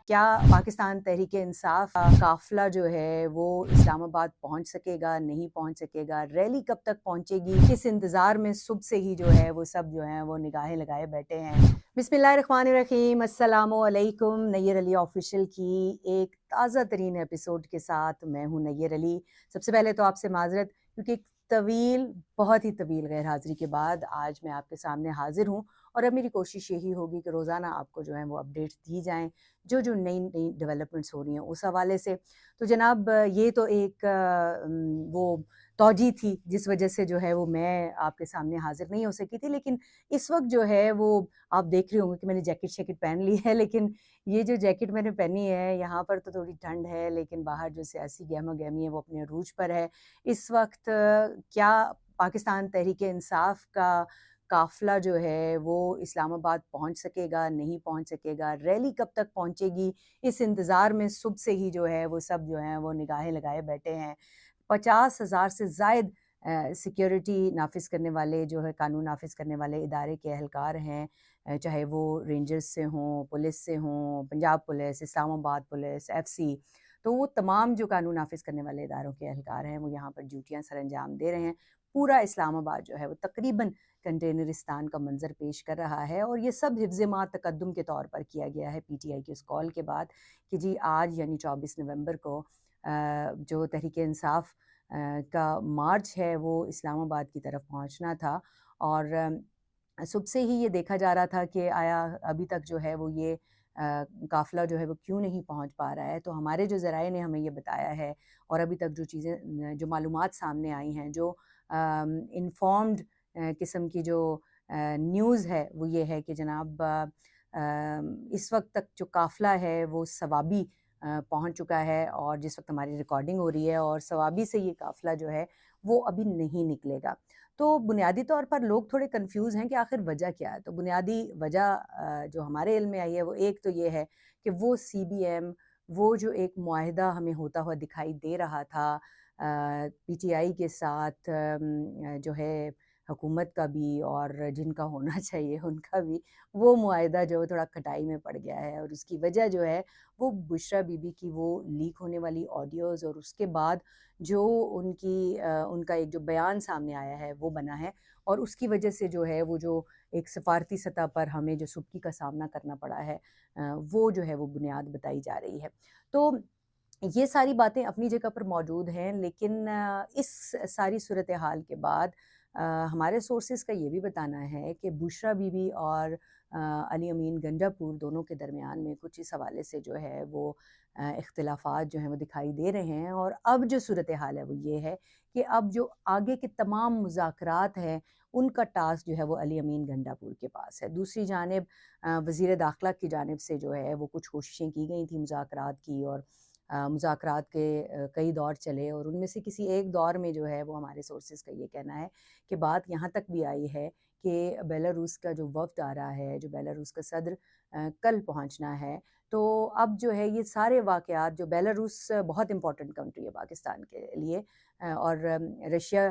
کیا پاکستان تحریک انصاف کا قافلہ جو ہے وہ اسلام آباد پہنچ سکے گا، نہیں پہنچ سکے گا، ریلی کب تک پہنچے گی، کس انتظار میں صبح سے ہی جو ہے وہ سب جو ہیں وہ نگاہیں لگائے بیٹھے ہیں۔ بسم اللہ الرحمن الرحیم، السلام علیکم۔ نیر علی آفیشیل کی ایک تازہ ترین ایپیسوڈ کے ساتھ میں ہوں نیر علی۔ سب سے پہلے تو آپ سے معذرت، کیونکہ ایک بہت ہی طویل غیر حاضری کے بعد آج میں آپ کے سامنے حاضر ہوں، اور اب میری کوشش یہی ہوگی کہ روزانہ آپ کو جو ہے وہ اپڈیٹس دی جائیں جو نئی ڈیولپمنٹس ہو رہی ہیں اس حوالے سے۔ تو جناب یہ تو ایک وہ توجہ تھی جس وجہ سے جو ہے وہ میں آپ کے سامنے حاضر نہیں ہو سکی تھی، لیکن اس وقت جو ہے وہ آپ دیکھ رہے ہوں گے کہ میں نے جیکٹ پہن لی ہے، لیکن یہ جو جیکٹ میں نے پہنی ہے یہاں پر تو تھوڑی ٹھنڈ ہے، لیکن باہر جو سیاسی گہما گہمی ہے وہ اپنے عروج پر ہے۔ اس وقت کیا پاکستان تحریک انصاف کا قافلہ جو ہے وہ اسلام آباد پہنچ سکے گا، نہیں پہنچ سکے گا، ریلی کب تک پہنچے گی، اس انتظار میں صبح سے ہی جو ہے وہ سب جو ہیں وہ نگاہیں لگائے بیٹھے ہیں۔ 50,000 سے زائد سیکیورٹی نافذ کرنے والے جو ہے قانون نافذ کرنے والے ادارے کے اہلکار ہیں، چاہے وہ رینجرز سے ہوں، پولیس سے ہوں، پنجاب پولیس، اسلام آباد پولیس، ایف سی، تو وہ تمام جو قانون نافذ کرنے والے اداروں کے اہلکار ہیں وہ یہاں پر ڈیوٹیاں سر انجام دے رہے ہیں۔ پورا اسلام آباد جو ہے وہ تقریباً کنٹینرستان کا منظر پیش کر رہا ہے، اور یہ سب حفظ ما تقدم کے طور پر کیا گیا ہے پی ٹی آئی کے اس کال کے بعد کہ جی آج یعنی 24 نومبر کو جو تحریک انصاف کا مارچ ہے وہ اسلام آباد کی طرف پہنچنا تھا، اور صبح سے ہی یہ دیکھا جا رہا تھا کہ آیا ابھی تک جو ہے وہ یہ قافلہ جو ہے وہ کیوں نہیں پہنچ پا رہا ہے۔ تو ہمارے جو ذرائع نے ہمیں یہ بتایا ہے، اور ابھی تک جو چیزیں جو معلومات سامنے آئی ہیں، جو انفارمڈ قسم کی جو نیوز ہے وہ یہ ہے کہ جناب اس وقت تک جو قافلہ ہے وہ ثوابی پہنچ چکا ہے، اور جس وقت ہماری ریکارڈنگ ہو رہی ہے، اور ثوابی سے یہ قافلہ جو ہے وہ ابھی نہیں نکلے گا۔ تو بنیادی طور پر لوگ تھوڑے کنفیوز ہیں کہ آخر وجہ کیا ہے۔ تو بنیادی وجہ جو ہمارے علم میں آئی ہے وہ ایک تو یہ ہے کہ وہ سی بی ایم، وہ جو ایک معاہدہ ہمیں ہوتا ہوا دکھائی دے رہا تھا پی ٹی آئی کے ساتھ، جو ہے حکومت کا بھی اور جن کا ہونا چاہیے ان کا بھی، وہ معاہدہ جو ہے تھوڑا کھٹائی میں پڑ گیا ہے، اور اس کی وجہ جو ہے وہ بشریٰ بی بی کی وہ لیک ہونے والی آڈیوز، اور اس کے بعد جو ان کا ایک جو بیان سامنے آیا ہے وہ بنا ہے، اور اس کی وجہ سے جو ہے وہ جو ایک سفارتی سطح پر ہمیں جو سبکی کا سامنا کرنا پڑا ہے وہ جو ہے وہ بنیاد بتائی جا رہی ہے۔ تو یہ ساری باتیں اپنی جگہ پر موجود ہیں، لیکن اس ساری صورتحال کے بعد ہمارے سورسز کا یہ بھی بتانا ہے کہ بشریٰ بی بی اور علی امین گنڈا پور دونوں کے درمیان میں کچھ اس حوالے سے جو ہے وہ اختلافات جو ہیں وہ دکھائی دے رہے ہیں، اور اب جو صورتحال ہے وہ یہ ہے کہ اب جو آگے کے تمام مذاکرات ہیں ان کا ٹاسک جو ہے وہ علی امین گنڈا پور کے پاس ہے۔ دوسری جانب وزیر داخلہ کی جانب سے جو ہے وہ کچھ کوششیں کی گئی تھیں مذاکرات کی، اور مذاکرات کے کئی دور چلے، اور ان میں سے کسی ایک دور میں جو ہے وہ ہمارے سورسز کا یہ کہنا ہے کہ بات یہاں تک بھی آئی ہے کہ بیلاروس کا جو وفد آ رہا ہے، جو بیلاروس کا صدر کل پہنچنا ہے، تو اب جو ہے یہ سارے واقعات، جو بیلاروس بہت امپورٹنٹ کنٹری ہے پاکستان کے لیے، اور رشیا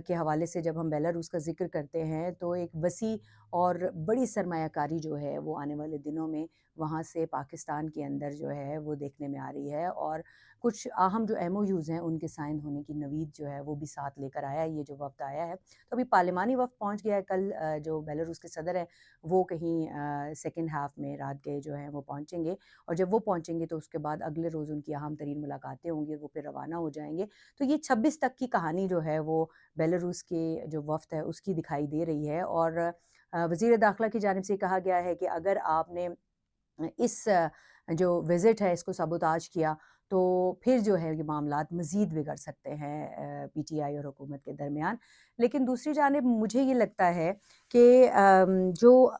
کے حوالے سے جب ہم بیلاروس کا ذکر کرتے ہیں تو ایک وسیع اور بڑی سرمایہ کاری جو ہے وہ آنے والے دنوں میں وہاں سے پاکستان کے اندر جو ہے وہ دیکھنے میں آ رہی ہے، اور کچھ اہم جو ایم او یوز ہیں ان کے سائن ہونے کی نوید جو ہے وہ بھی ساتھ لے کر آیا ہے یہ جو وفد آیا ہے۔ تو ابھی پارلیمانی وفد پہنچ گیا ہے، کل جو بیلاروس کے صدر ہیں وہ کہیں سیکنڈ ہاف میں رات گئے جو ہیں وہ پہنچیں گے، اور جب وہ پہنچیں گے تو اس کے بعد اگلے روز ان کی اہم ترین ملاقاتیں ہوں گی، وہ پھر روانہ ہو جائیں گے۔ تو یہ 26 تک کی کہانی جو ہے وہ بیلاروس کے جو وفد ہے اس کی دکھائی دے رہی ہے، اور وزیر داخلہ کی جانب سے کہا گیا ہے کہ اگر آپ نے اس جو وزٹ ہے اس کو سابوتاج کیا تو پھر جو ہے یہ معاملات مزید بگڑ سکتے ہیں پی ٹی آئی اور حکومت کے درمیان۔ لیکن دوسری جانب مجھے یہ لگتا ہے کہ جو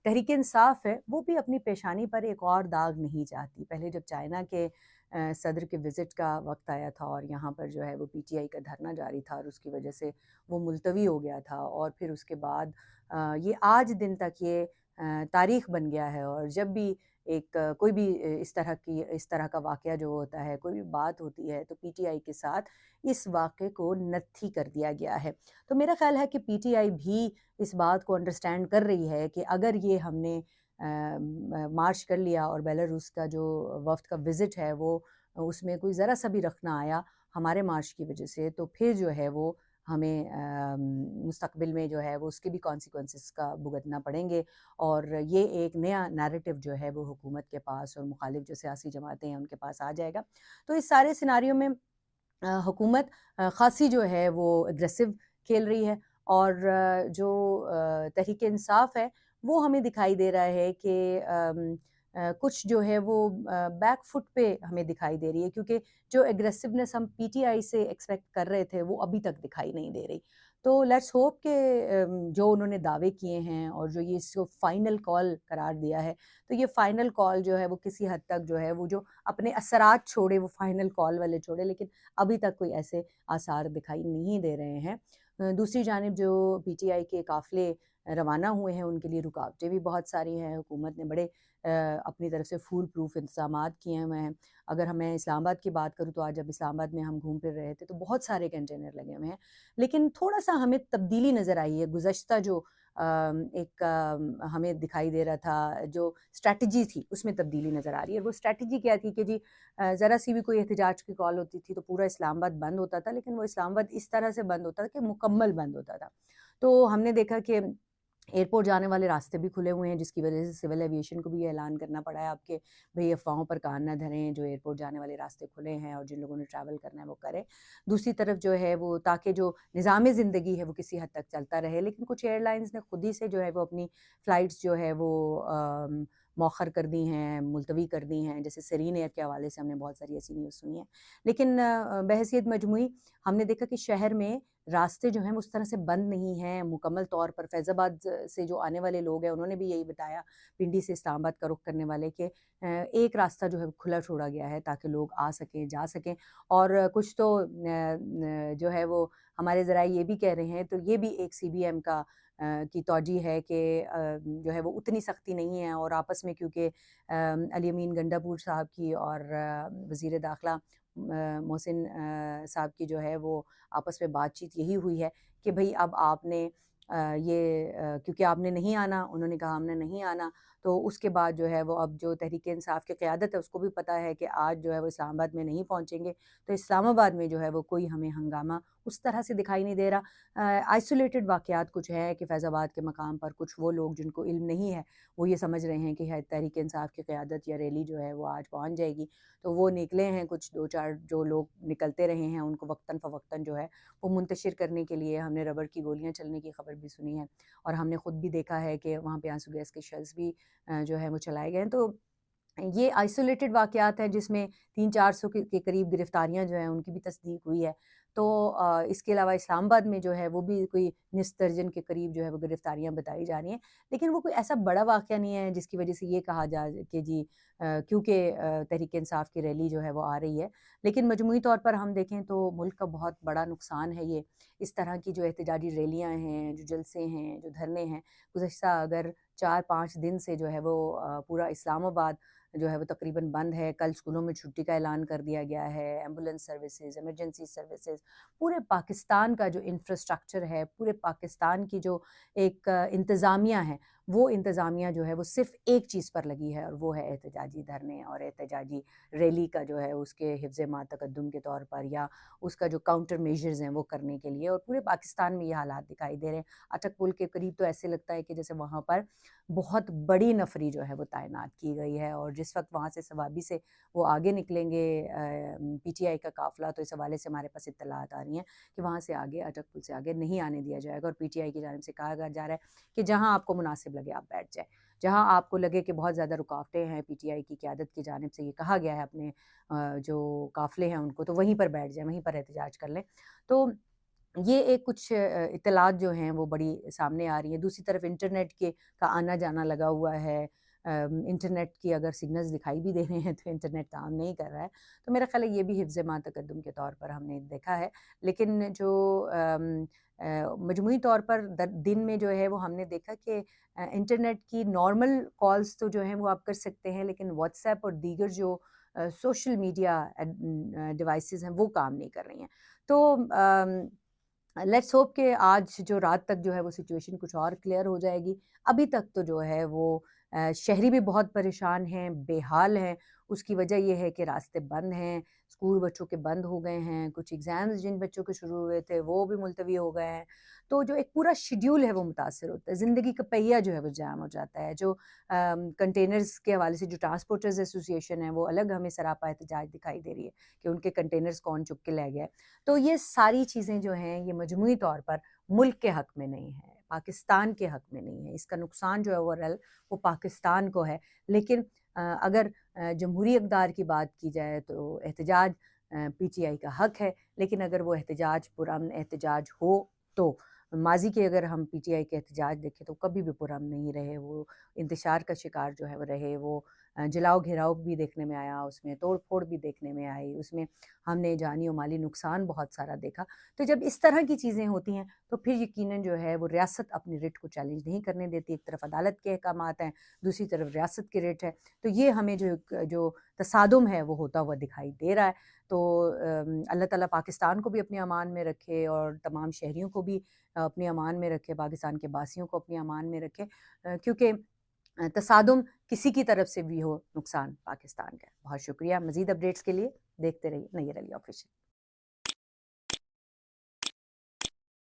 تحریک انصاف ہے وہ بھی اپنی پیشانی پر ایک اور داغ نہیں چاہتی۔ پہلے جب چائنا کے صدر کے وزٹ کا وقت آیا تھا اور یہاں پر جو ہے وہ پی ٹی آئی کا دھرنا جاری تھا، اور اس کی وجہ سے وہ ملتوی ہو گیا تھا، اور پھر اس کے بعد یہ آج دن تک یہ تاریخ بن گیا ہے، اور جب بھی ایک کوئی بھی اس طرح کا واقعہ جو ہوتا ہے، کوئی بھی بات ہوتی ہے، تو پی ٹی آئی کے ساتھ اس واقعے کو نتھی کر دیا گیا ہے۔ تو میرا خیال ہے کہ پی ٹی آئی بھی اس بات کو انڈرسٹینڈ کر رہی ہے کہ اگر یہ ہم نے مارچ کر لیا اور بیلاروس کا جو وفد کا وزٹ ہے وہ اس میں کوئی ذرا سا بھی رخ نہ آیا ہمارے مارچ کی وجہ سے، تو پھر جو ہے وہ ہمیں مستقبل میں جو ہے وہ اس کے بھی کانسیکوینسز کا بھگتنا پڑیں گے، اور یہ ایک نیا نیریٹو جو ہے وہ حکومت کے پاس اور مخالف جو سیاسی جماعتیں ہیں ان کے پاس آ جائے گا۔ تو اس سارے سیناریو میں حکومت خاصی جو ہے وہ اگریسو کھیل رہی ہے، اور جو تحریک انصاف ہے وہ ہمیں دکھائی دے رہا ہے کہ کچھ جو ہے وہ بیک فٹ پہ ہمیں دکھائی دے رہی ہے، کیونکہ جو اگریسونیس ہم پی ٹی آئی سے ایکسپیکٹ کر رہے تھے وہ ابھی تک دکھائی نہیں دے رہی۔ تو لیٹس ہوپ کہ جو انہوں نے دعوے کیے ہیں اور جو یہ اس کو فائنل کال قرار دیا ہے، تو یہ فائنل کال جو ہے وہ کسی حد تک جو ہے وہ جو اپنے اثرات چھوڑے وہ فائنل کال والے چھوڑے، لیکن ابھی تک کوئی ایسے آثار دکھائی نہیں دے رہے ہیں۔ دوسری جانب جو پی ٹی آئی کے قافلے روانہ ہوئے ہیں ان کے لیے رکاوٹیں بھی بہت ساری ہیں، حکومت نے بڑے اپنی طرف سے فول پروف انتظامات کیے ہوئے ہیں۔ اگر ہمیں اسلام آباد کی بات کروں تو آج جب اسلام آباد میں ہم گھوم پھر رہے تھے تو بہت سارے کنٹینر لگے ہوئے ہیں، لیکن تھوڑا سا ہمیں تبدیلی نظر آئی ہے۔ گزشتہ جو ایک ہمیں دکھائی دے رہا تھا جو اسٹریٹجی تھی اس میں تبدیلی نظر آ رہی ہے۔ وہ اسٹریٹجی کیا تھی کہ جی ذرا سی بھی کوئی احتجاج کی کال ہوتی تھی تو پورا اسلام آباد بند ہوتا تھا، لیکن وہ اسلام آباد اس طرح سے بند ہوتا تھا کہ مکمل بند ہوتا تھا۔ تو ہم نے دیکھا کہ ایئرپورٹ جانے والے راستے بھی کھلے ہوئے ہیں، جس کی وجہ سے سول ایویشن کو بھی یہ اعلان کرنا پڑا ہے آپ کے بھئی افواہوں پر کان نہ دھریں، جو ایئرپورٹ جانے والے راستے کھلے ہیں اور جن لوگوں نے ٹریول کرنا ہے وہ کریں۔ دوسری طرف جو ہے وہ تاکہ جو نظام زندگی ہے وہ کسی حد تک چلتا رہے، لیکن کچھ ایئر لائنز نے خود ہی سے جو ہے وہ اپنی فلائٹس جو ہے وہ مؤخر کر دی ہیں، ملتوی کر دی ہیں، جیسے سرین ایئر کے حوالے سے ہم نے بہت ساری ایسی نیوز سنی ہے۔ لیکن بحیثیت مجموعی ہم نے دیکھا کہ شہر میں راستے جو ہیں اس طرح سے بند نہیں ہیں مکمل طور پر۔ فیض آباد سے جو آنے والے لوگ ہیں انہوں نے بھی یہی بتایا، پنڈی سے اسلام آباد کا رخ کرنے والے، کہ ایک راستہ جو ہے کھلا چھوڑا گیا ہے تاکہ لوگ آ سکیں جا سکیں، اور کچھ تو جو ہے وہ ہمارے ذرائع یہ بھی کہہ رہے ہیں، تو یہ بھی ایک سی بی ایم کا کی توجہ ہے کہ جو ہے وہ اتنی سختی نہیں ہے، اور آپس میں کیونکہ علی امین گنڈا پور صاحب کی اور وزیر داخلہ محسن صاحب کی جو ہے وہ آپس میں بات چیت یہی ہوئی ہے کہ بھئی اب آپ نے یہ کیونکہ آپ نے نہیں آنا، انہوں نے کہا ہم نے نہیں آنا، تو اس کے بعد جو ہے وہ اب جو تحریک انصاف کی قیادت ہے اس کو بھی پتہ ہے کہ آج جو ہے وہ اسلام آباد میں نہیں پہنچیں گے، تو اسلام آباد میں جو ہے وہ کوئی ہمیں ہنگامہ اس طرح سے دکھائی نہیں دے رہا۔ آئسولیٹڈ واقعات کچھ ہے کہ فیض آباد کے مقام پر کچھ وہ لوگ جن کو علم نہیں ہے وہ یہ سمجھ رہے ہیں کہ تحریک انصاف کی قیادت یا ریلی جو ہے وہ آج پہنچ جائے گی، تو وہ نکلے ہیں، کچھ دو چار جو لوگ نکلتے رہے ہیں ان کو وقتاً فوقتاً جو ہے وہ منتشر کرنے کے لیے۔ ہم نے ربڑ کی گولیاں چلنے کی خبر بھی سنی ہے، اور ہم نے خود بھی دیکھا ہے کہ وہاں پہ آنسو گیس کے شیلز بھی جو ہے وہ چلائے گئے ہیں۔ تو یہ آئسولیٹڈ واقعات ہیں جس میں 300-400 کے قریب گرفتاریاں جو ہیں ان کی بھی تصدیق ہوئی ہے۔ تو اس کے علاوہ اسلام آباد میں جو ہے وہ بھی کوئی نصف درجن کے قریب جو ہے وہ گرفتاریاں بتائی جا رہی ہیں، لیکن وہ کوئی ایسا بڑا واقعہ نہیں ہے جس کی وجہ سے یہ کہا جائے کہ جی کیونکہ تحریک انصاف کی ریلی جو ہے وہ آ رہی ہے۔ لیکن مجموعی طور پر ہم دیکھیں تو ملک کا بہت بڑا نقصان ہے یہ، اس طرح کی جو احتجاجی ریلیاں ہیں، جو جلسے ہیں، جو دھرنے ہیں۔ گزشتہ اگر 4-5 دن سے جو ہے وہ پورا اسلام آباد جو ہے وہ تقریباً بند ہے۔ کل اسکولوں میں چھٹی کا اعلان کر دیا گیا ہے، ایمبولینس سروسز، ایمرجنسی سروسز، پورے پاکستان کا جو انفراسٹرکچر ہے، پورے پاکستان کی جو ایک انتظامیہ ہے، وہ انتظامیہ جو ہے وہ صرف ایک چیز پر لگی ہے، اور وہ ہے احتجاجی دھرنے اور احتجاجی ریلی کا جو ہے اس کے حفظ ما تقدم کے طور پر یا اس کا جو کاؤنٹر میجرز ہیں وہ کرنے کے لیے، اور پورے پاکستان میں یہ حالات دکھائی دے رہے ہیں۔ اٹک پل کے قریب تو ایسے لگتا ہے کہ جیسے وہاں پر بہت بڑی نفری جو ہے وہ تعینات کی گئی ہے، اور جس وقت وہاں سے ثوابی سے وہ آگے نکلیں گے پی ٹی آئی کا قافلہ، تو اس حوالے سے ہمارے پاس اطلاعات آ رہی ہیں کہ وہاں سے آگے اٹک پل سے آگے نہیں آنے دیا جائے گا، اور پی ٹی آئی کی جانب سے کہا جا رہا ہے کہ جہاں آپ کو مناسب لگے آپ بیٹھ جائیں، جہاں آپ کو لگے کہ بہت زیادہ رکاوٹیں ہیں، پی ٹی آئی کی قیادت کی جانب سے یہ کہا گیا ہے اپنے جو قافلے ہیں ان کو، تو وہیں پر بیٹھ جائیں، وہیں پر احتجاج کر لیں۔ تو یہ ایک کچھ اطلاعات جو ہیں وہ بڑی سامنے آ رہی ہیں۔ دوسری طرف انٹرنیٹ کے کا آنا جانا لگا ہوا ہے، انٹرنیٹ کی اگر سگنلز دکھائی بھی دے رہے ہیں تو انٹرنیٹ کام نہیں کر رہا ہے، تو میرا خیال ہے یہ بھی حفظ ما تقدم کے طور پر ہم نے دیکھا ہے۔ لیکن جو مجموعی طور پر دن میں جو ہے وہ ہم نے دیکھا کہ انٹرنیٹ کی نارمل کالز تو جو ہیں وہ آپ کر سکتے ہیں، لیکن واٹس ایپ اور دیگر جو سوشل میڈیا ڈیوائسز ہیں وہ کام نہیں کر رہی ہیں۔ تو لیٹس ہوپ کہ آج جو رات تک جو ہے وہ سچویشن کچھ اور کلیئر ہو جائے گی۔ ابھی تک تو جو ہے وہ شہری بھی بہت پریشان ہیں، بے حال ہیں۔ اس کی وجہ یہ ہے کہ راستے بند ہیں، اسکول بچوں کے بند ہو گئے ہیں، کچھ ایگزامز جن بچوں کے شروع ہوئے تھے وہ بھی ملتوی ہو گئے ہیں۔ تو جو ایک پورا شیڈیول ہے وہ متاثر ہوتا ہے، زندگی کا پہیہ جو ہے وہ جام ہو جاتا ہے۔ جو کنٹینرز کے حوالے سے جو ٹرانسپورٹرز ایسوسی ایشن ہے وہ الگ ہمیں سراپا احتجاج دکھائی دے رہی ہے کہ ان کے کنٹینرز کون چک کے لے گیا ہے۔ تو یہ ساری چیزیں جو ہیں یہ مجموعی طور پر ملک کے حق میں نہیں ہے، پاکستان کے حق میں نہیں ہے۔ اس کا نقصان جو ہے اوورآل وہ پاکستان کو ہے۔ لیکن اگر جمہوری اقدار کی بات کی جائے تو احتجاج پی ٹی آئی کا حق ہے، لیکن اگر وہ احتجاج پرامن احتجاج ہو تو ماضی کے اگر ہم پی ٹی آئی کے احتجاج دیکھیں تو کبھی بھی پرامن نہیں رہے، وہ انتشار کا شکار جو ہے وہ رہے، وہ جلاؤ گھیراؤ بھی دیکھنے میں آیا، اس میں توڑ پھوڑ بھی دیکھنے میں آئی، اس میں ہم نے جانی و مالی نقصان بہت سارا دیکھا۔ تو جب اس طرح کی چیزیں ہوتی ہیں تو پھر یقیناً جو ہے وہ ریاست اپنی ریٹ کو چیلنج نہیں کرنے دیتی۔ ایک طرف عدالت کے احکامات ہیں، دوسری طرف ریاست کی ریٹ ہے، تو یہ ہمیں جو تصادم ہے وہ ہوتا ہوا دکھائی دے رہا ہے۔ تو اللہ تعالیٰ پاکستان کو بھی اپنے امان میں رکھے اور تمام شہریوں کو بھی اپنے امان میں رکھے، پاکستان کے باسیوں کو اپنے امان میں رکھے، کیونکہ تصادم کسی کی طرف سے بھی ہو نقصان پاکستان کا ہے۔ بہت شکریہ۔ مزید اپڈیٹس کے لیے دیکھتے رہیے نیئر علی آفیشیل۔